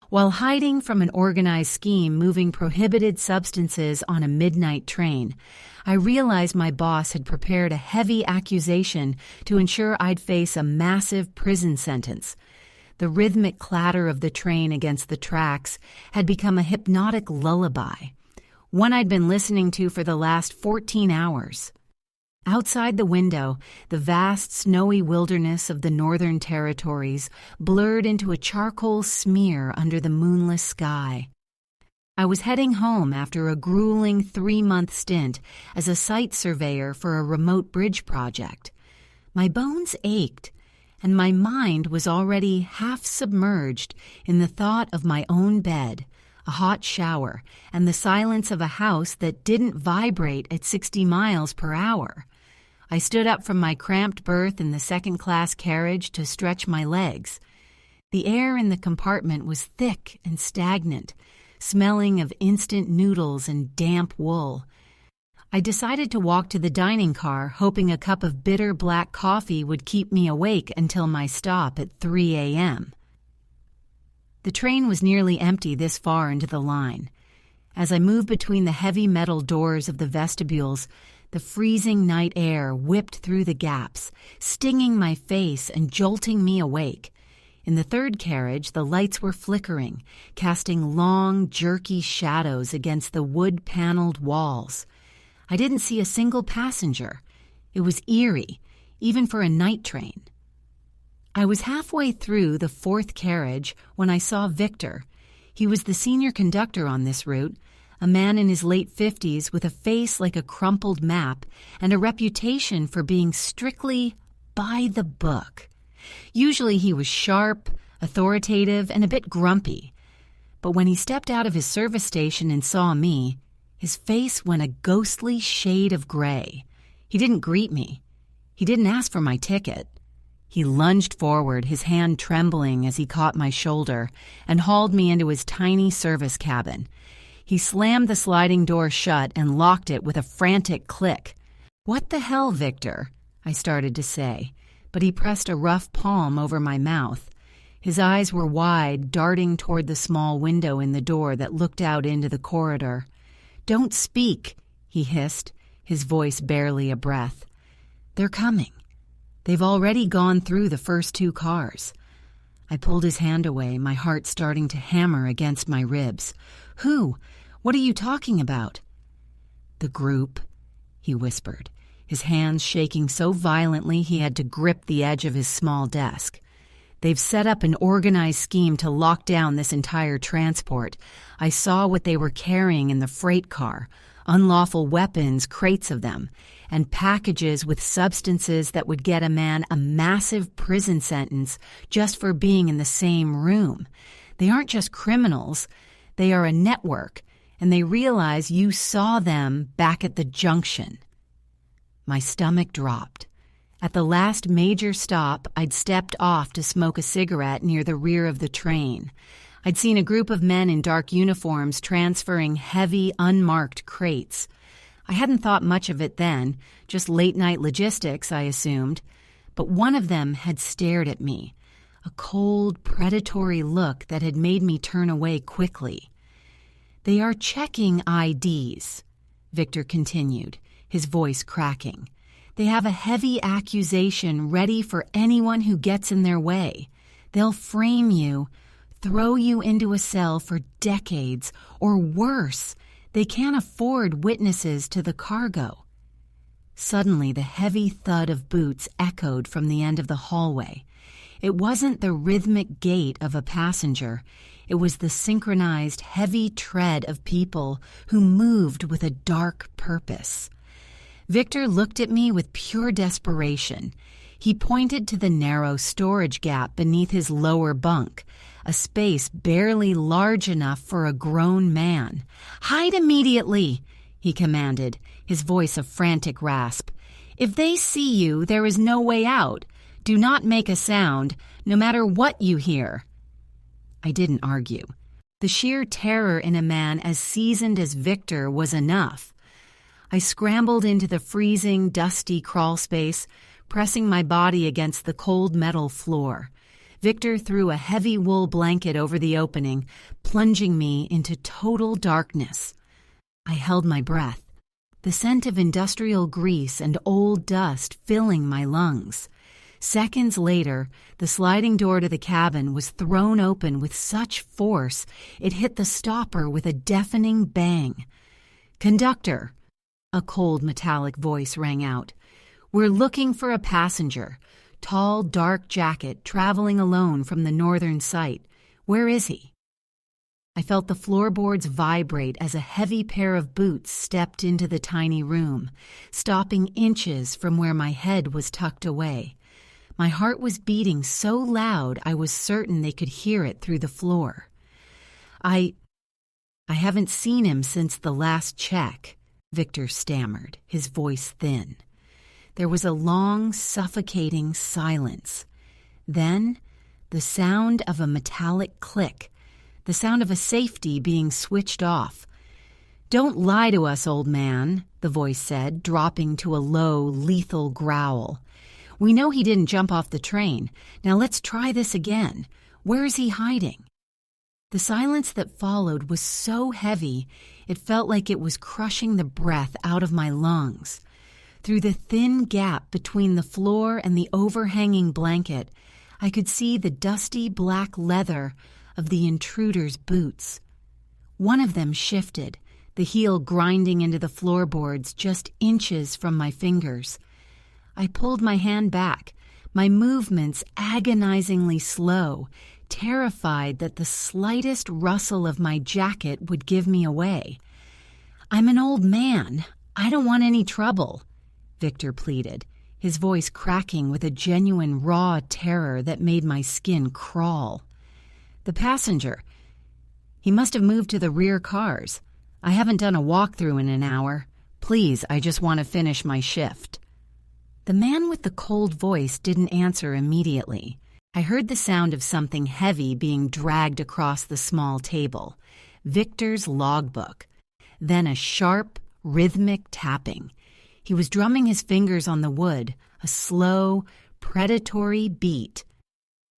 While hiding from an organized scheme moving prohibited substances on a midnight train, I realized my boss had prepared a heavy accusation to ensure I'd face a massive prison sentence. The rhythmic clatter of the train against the tracks had become a hypnotic lullaby, one I'd been listening to for the last 14 hours. Outside the window, the vast snowy wilderness of the Northern Territories blurred into a charcoal smear under the moonless sky. I was heading home after a grueling 3-month stint as a site surveyor for a remote bridge project. My bones ached, and my mind was already half submerged in the thought of my own bed, a hot shower, and the silence of a house that didn't vibrate at 60 miles per hour. I stood up from my cramped berth in the second-class carriage to stretch my legs. The air in the compartment was thick and stagnant, smelling of instant noodles and damp wool. I decided to walk to the dining car, hoping a cup of bitter black coffee would keep me awake until my stop at 3 a.m. The train was nearly empty this far into the line. As I moved between the heavy metal doors of the vestibules, the freezing night air whipped through the gaps, stinging my face and jolting me awake. In the third carriage, the lights were flickering, casting long, jerky shadows against the wood-paneled walls. I didn't see a single passenger. It was eerie, even for a night train. I was halfway through the fourth carriage when I saw Victor. He was the senior conductor on this route, a man in his late 50s with a face like a crumpled map and a reputation for being strictly by the book. Usually he was sharp, authoritative, and a bit grumpy. But when he stepped out of his service station and saw me, his face went a ghostly shade of gray. He didn't greet me. He didn't ask for my ticket. He lunged forward, his hand trembling as he caught my shoulder, and hauled me into his tiny service cabin. He slammed the sliding door shut and locked it with a frantic click. "What the hell, Victor?" I started to say, but he pressed a rough palm over my mouth. His eyes were wide, darting toward the small window in the door that looked out into the corridor. "Don't speak," he hissed, his voice barely a breath. "They're coming. They've already gone through the first 2 cars." I pulled his hand away, my heart starting to hammer against my ribs. "Who? What are you talking about?" "The group," he whispered, his hands shaking so violently he had to grip the edge of his small desk. "They've set up an organized scheme to lock down this entire transport. I saw what they were carrying in the freight car, unlawful weapons, crates of them, and packages with substances that would get a man a massive prison sentence just for being in the same room. They aren't just criminals. They are a network, and they realize you saw them back at the junction." My stomach dropped. At the last major stop, I'd stepped off to smoke a cigarette near the rear of the train. I'd seen a group of men in dark uniforms transferring heavy, unmarked crates. I hadn't thought much of it then, just late-night logistics, I assumed. But one of them had stared at me, a cold, predatory look that had made me turn away quickly. "They are checking IDs," Victor continued, his voice cracking. "They have a heavy accusation ready for anyone who gets in their way. They'll frame you, throw you into a cell for decades, or worse. They can't afford witnesses to the cargo." Suddenly, the heavy thud of boots echoed from the end of the hallway. It wasn't the rhythmic gait of a passenger. It was the synchronized, heavy tread of people who moved with a dark purpose. Victor looked at me with pure desperation. He pointed to the narrow storage gap beneath his lower bunk, a space barely large enough for a grown man. "Hide immediately," he commanded, his voice a frantic rasp. "If they see you, there is no way out. Do not make a sound, no matter what you hear." I didn't argue. The sheer terror in a man as seasoned as Victor was enough. I scrambled into the freezing, dusty crawl space, pressing my body against the cold metal floor. Victor threw a heavy wool blanket over the opening, plunging me into total darkness. I held my breath, the scent of industrial grease and old dust filling my lungs. Seconds later, the sliding door to the cabin was thrown open with such force it hit the stopper with a deafening bang. "Conductor," a cold metallic voice rang out. "We're looking for a passenger. Tall, dark jacket, traveling alone from the northern site. Where is he?" I felt the floorboards vibrate as a heavy pair of boots stepped into the tiny room, stopping inches from where my head was tucked away. My heart was beating so loud I was certain they could hear it through the floor. I haven't seen him since the last check," Victor stammered, his voice thin. There was a long, suffocating silence. Then, the sound of a metallic click, the sound of a safety being switched off. "Don't lie to us, old man," the voice said, dropping to a low, lethal growl. "We know he didn't jump off the train. Now let's try this again. Where is he hiding?" The silence that followed was so heavy, it felt like it was crushing the breath out of my lungs. Through the thin gap between the floor and the overhanging blanket, I could see the dusty black leather of the intruder's boots. One of them shifted, the heel grinding into the floorboards just inches from my fingers. I pulled my hand back, my movements agonizingly slow, terrified that the slightest rustle of my jacket would give me away. "I'm an old man. I don't want any trouble," Victor pleaded, his voice cracking with a genuine raw terror that made my skin crawl. "The passenger. He must have moved to the rear cars. I haven't done a walkthrough in an hour. Please, I just want to finish my shift." The man with the cold voice didn't answer immediately. I heard the sound of something heavy being dragged across the small table, Victor's logbook. Then a sharp, rhythmic tapping. He was drumming his fingers on the wood, a slow, predatory beat.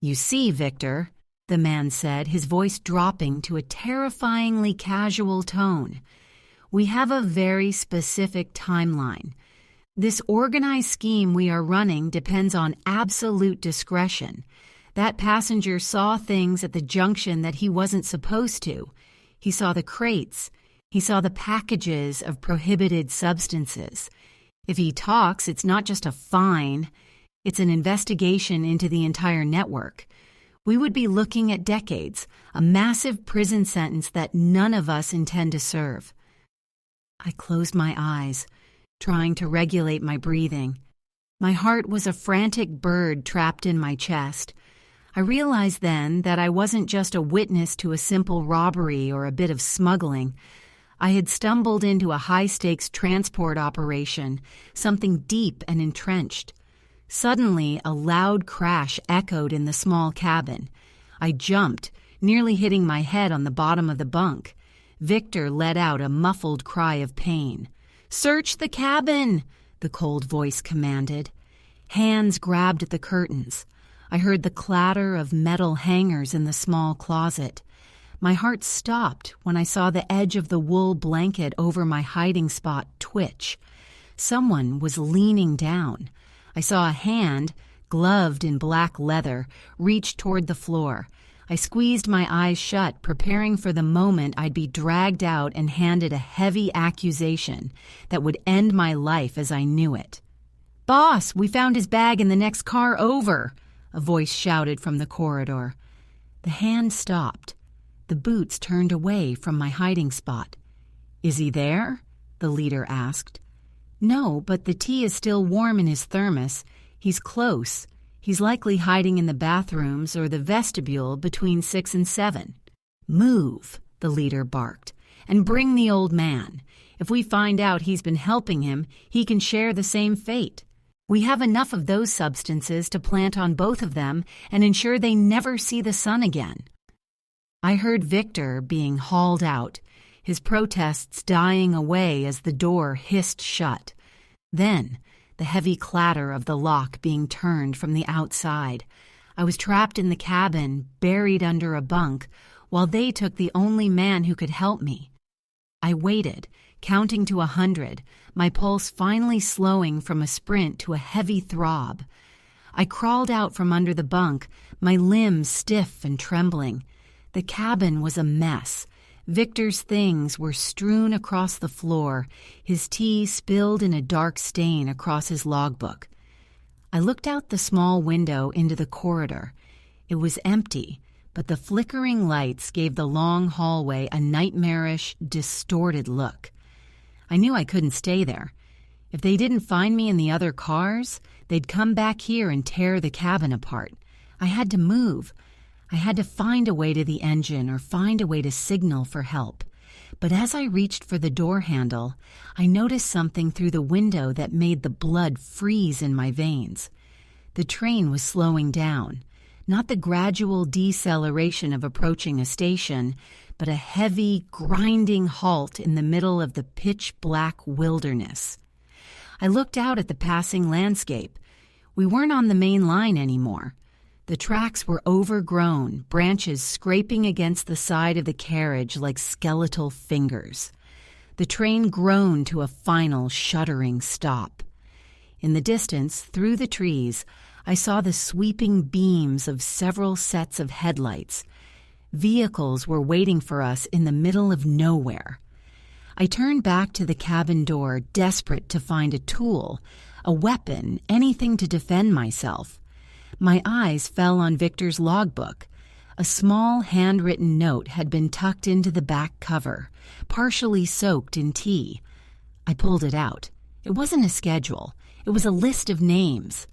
"You see, Victor," the man said, his voice dropping to a terrifyingly casual tone, "we have a very specific timeline. This organized scheme we are running depends on absolute discretion. That passenger saw things at the junction that he wasn't supposed to. He saw the crates. He saw the packages of prohibited substances. If he talks, it's not just a fine. It's an investigation into the entire network. We would be looking at decades, a massive prison sentence that none of us intend to serve." I closed my eyes, trying to regulate my breathing. My heart was a frantic bird trapped in my chest. I realized then that I wasn't just a witness to a simple robbery or a bit of smuggling. I had stumbled into a high-stakes transport operation, something deep and entrenched. Suddenly, a loud crash echoed in the small cabin. I jumped, nearly hitting my head on the bottom of the bunk. Victor let out a muffled cry of pain. "Search the cabin," the cold voice commanded. Hands grabbed at the curtains. I heard the clatter of metal hangers in the small closet. My heart stopped when I saw the edge of the wool blanket over my hiding spot twitch. Someone was leaning down. I saw a hand, gloved in black leather, reach toward the floor. I squeezed my eyes shut, preparing for the moment I'd be dragged out and handed a heavy accusation that would end my life as I knew it. "Boss, we found his bag in the next car over," a voice shouted from the corridor. The hand stopped. The boots turned away from my hiding spot. "Is he there?" the leader asked. "No, but the tea is still warm in his thermos. He's close. He's likely hiding in the bathrooms or the vestibule between 6 and 7. "Move," the leader barked, "and bring the old man. If we find out he's been helping him, he can share the same fate. We have enough of those substances to plant on both of them and ensure they never see the sun again." I heard Victor being hauled out, his protests dying away as the door hissed shut. Then, the heavy clatter of the lock being turned from the outside. I was trapped in the cabin, buried under a bunk, while they took the only man who could help me. I waited, counting to 100, my pulse finally slowing from a sprint to a heavy throb. I crawled out from under the bunk, my limbs stiff and trembling. The cabin was a mess. Victor's things were strewn across the floor, his tea spilled in a dark stain across his logbook. I looked out the small window into the corridor. It was empty, but the flickering lights gave the long hallway a nightmarish, distorted look. I knew I couldn't stay there. If they didn't find me in the other cars, they'd come back here and tear the cabin apart. I had to move. I had to find a way to the engine or find a way to signal for help. But as I reached for the door handle, I noticed something through the window that made the blood freeze in my veins. The train was slowing down, not the gradual deceleration of approaching a station, but a heavy, grinding halt in the middle of the pitch-black wilderness. I looked out at the passing landscape. We weren't on the main line anymore. The tracks were overgrown, branches scraping against the side of the carriage like skeletal fingers. The train groaned to a final, shuddering stop. In the distance, through the trees, I saw the sweeping beams of several sets of headlights. Vehicles were waiting for us in the middle of nowhere. I turned back to the cabin door, desperate to find a tool, a weapon, anything to defend myself. My eyes fell on Victor's logbook. A small handwritten note had been tucked into the back cover, partially soaked in tea. I pulled it out. It wasn't a schedule. It was a list of names.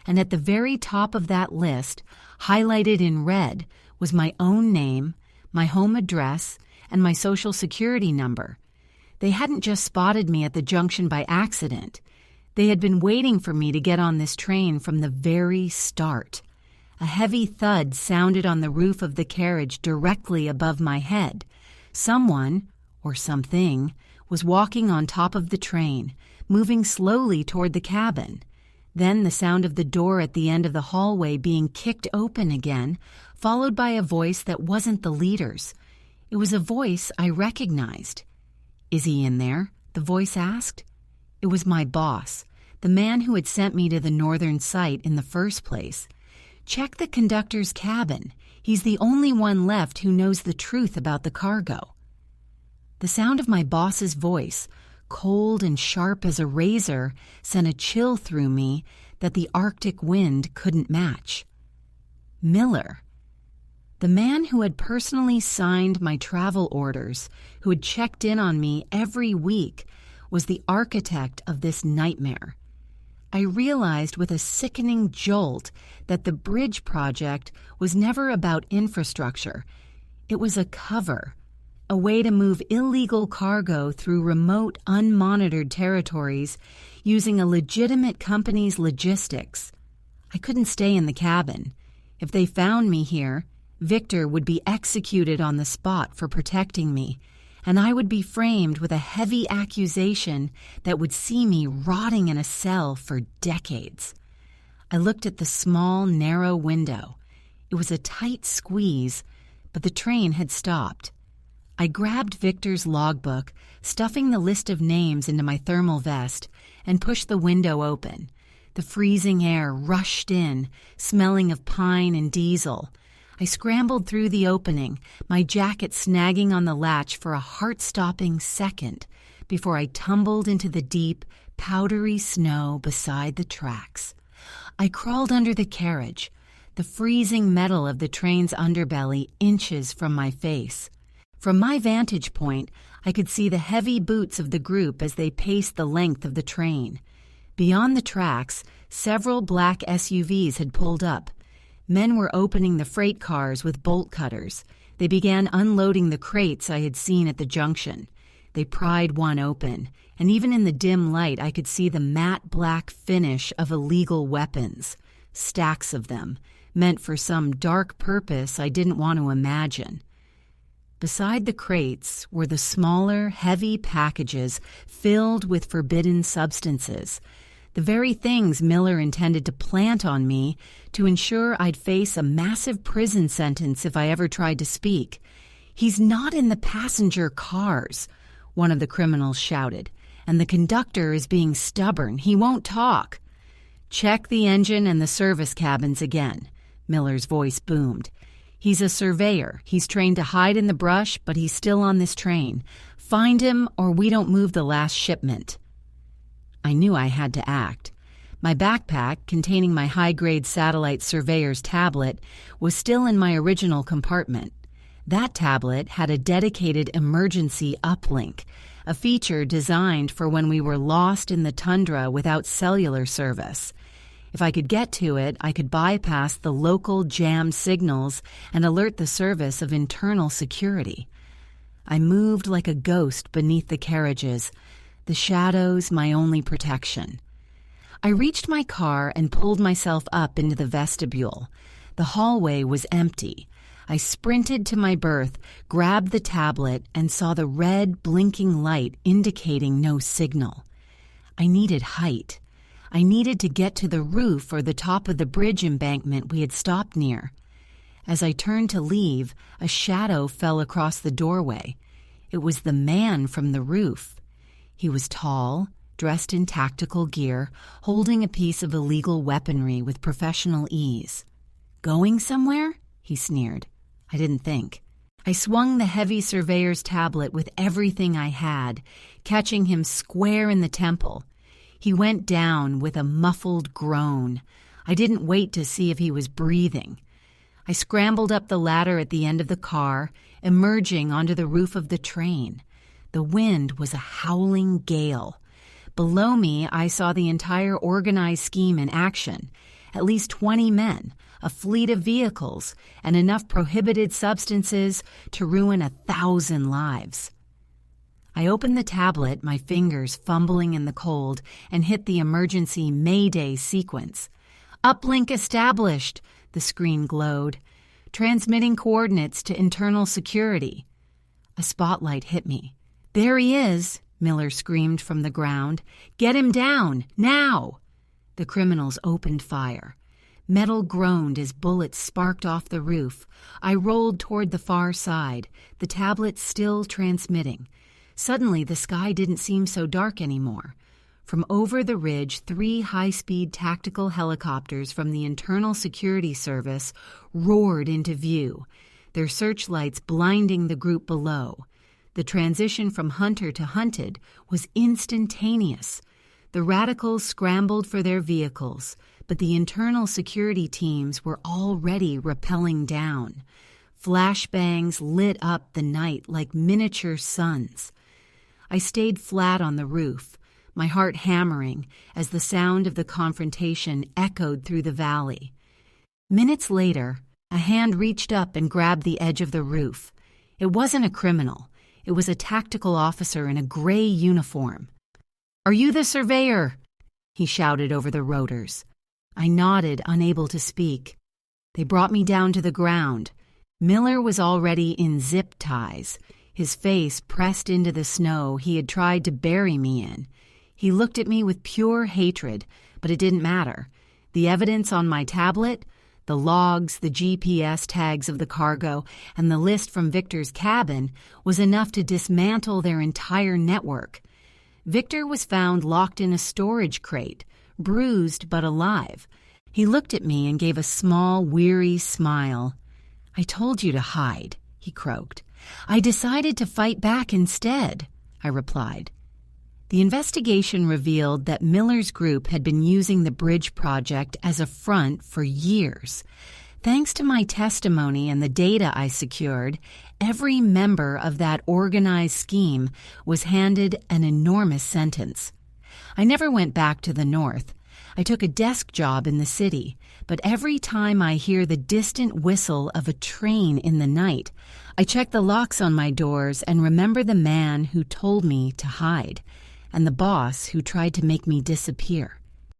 And at the very top of that list, highlighted in red, was my own name, my home address, and my social security number. They hadn't just spotted me at the junction by accident. They had been waiting for me to get on this train from the very start. A heavy thud sounded on the roof of the carriage directly above my head. Someone, or something, was walking on top of the train, moving slowly toward the cabin. Then the sound of the door at the end of the hallway being kicked open again, followed by a voice that wasn't the leader's. It was a voice I recognized. "Is he in there?" the voice asked. It was my boss, the man who had sent me to the northern site in the first place. "Check the conductor's cabin. He's the only one left who knows the truth about the cargo." The sound of my boss's voice, cold and sharp as a razor, sent a chill through me that the Arctic wind couldn't match. Miller. The man who had personally signed my travel orders, who had checked in on me every week, was the architect of this nightmare. I realized with a sickening jolt that the bridge project was never about infrastructure. It was a cover, a way to move illegal cargo through remote, unmonitored territories using a legitimate company's logistics. I couldn't stay in the cabin. If they found me here, Victor would be executed on the spot for protecting me, and I would be framed with a heavy accusation that would see me rotting in a cell for decades. I looked at the small, narrow window. It was a tight squeeze, but the train had stopped. I grabbed Victor's logbook, stuffing the list of names into my thermal vest, and pushed the window open. The freezing air rushed in, smelling of pine and diesel. I scrambled through the opening, my jacket snagging on the latch for a heart-stopping second before I tumbled into the deep, powdery snow beside the tracks. I crawled under the carriage, the freezing metal of the train's underbelly inches from my face. From my vantage point, I could see the heavy boots of the group as they paced the length of the train. Beyond the tracks, several black SUVs had pulled up. Men were opening the freight cars with bolt cutters. They began unloading the crates I had seen at the junction. They pried one open, and even in the dim light I could see the matte black finish of illegal weapons. Stacks of them, meant for some dark purpose I didn't want to imagine. Beside the crates were the smaller, heavy packages filled with forbidden substances. The very things Miller intended to plant on me to ensure I'd face a massive prison sentence if I ever tried to speak. "He's not in the passenger cars," one of the criminals shouted, "and the conductor is being stubborn. He won't talk." "Check the engine and the service cabins again," Miller's voice boomed. "He's a surveyor. He's trained to hide in the brush, but he's still on this train. Find him or we don't move the last shipment." I knew I had to act. My backpack, containing my high-grade satellite surveyor's tablet, was still in my original compartment. That tablet had a dedicated emergency uplink, a feature designed for when we were lost in the tundra without cellular service. If I could get to it, I could bypass the local jammed signals and alert the service of internal security. I moved like a ghost beneath the carriages, the shadows my only protection. I reached my car and pulled myself up into the vestibule. The hallway was empty. I sprinted to my berth, grabbed the tablet, and saw the red, blinking light indicating no signal. I needed height. I needed to get to the roof or the top of the bridge embankment we had stopped near. As I turned to leave, a shadow fell across the doorway. It was the man from the roof. He was tall, dressed in tactical gear, holding a piece of illegal weaponry with professional ease. "Going somewhere?" he sneered. I didn't think. I swung the heavy surveyor's tablet with everything I had, catching him square in the temple. He went down with a muffled groan. I didn't wait to see if he was breathing. I scrambled up the ladder at the end of the car, emerging onto the roof of the train. The wind was a howling gale. Below me, I saw the entire organized scheme in action. At least 20 men, a fleet of vehicles, and enough prohibited substances to ruin 1,000 lives. I opened the tablet, my fingers fumbling in the cold, and hit the emergency Mayday sequence. "Uplink established," the screen glowed. "Transmitting coordinates to internal security." A spotlight hit me. "There he is," Miller screamed from the ground. "Get him down, now!" The criminals opened fire. Metal groaned as bullets sparked off the roof. I rolled toward the far side, the tablet still transmitting. Suddenly, the sky didn't seem so dark anymore. From over the ridge, 3 high-speed tactical helicopters from the Internal Security Service roared into view, their searchlights blinding the group below. The transition from hunter to hunted was instantaneous. The radicals scrambled for their vehicles, but the internal security teams were already rappelling down. Flashbangs lit up the night like miniature suns. I stayed flat on the roof, my heart hammering as the sound of the confrontation echoed through the valley. Minutes later, a hand reached up and grabbed the edge of the roof. It wasn't a criminal. It was a tactical officer in a gray uniform. "Are you the surveyor?" he shouted over the rotors. I nodded, unable to speak. They brought me down to the ground. Miller was already in zip ties, his face pressed into the snow he had tried to bury me in. He looked at me with pure hatred, but it didn't matter. The evidence on my tablet, the logs, the GPS tags of the cargo, and the list from Victor's cabin was enough to dismantle their entire network. Victor was found locked in a storage crate, bruised but alive. He looked at me and gave a small, weary smile. "I told you to hide," he croaked. "I decided to fight back instead," I replied. The investigation revealed that Miller's group had been using the bridge project as a front for years. Thanks to my testimony and the data I secured, every member of that organized scheme was handed an enormous sentence. I never went back to the north. I took a desk job in the city, but every time I hear the distant whistle of a train in the night, I check the locks on my doors and remember the man who told me to hide, and the boss who tried to make me disappear.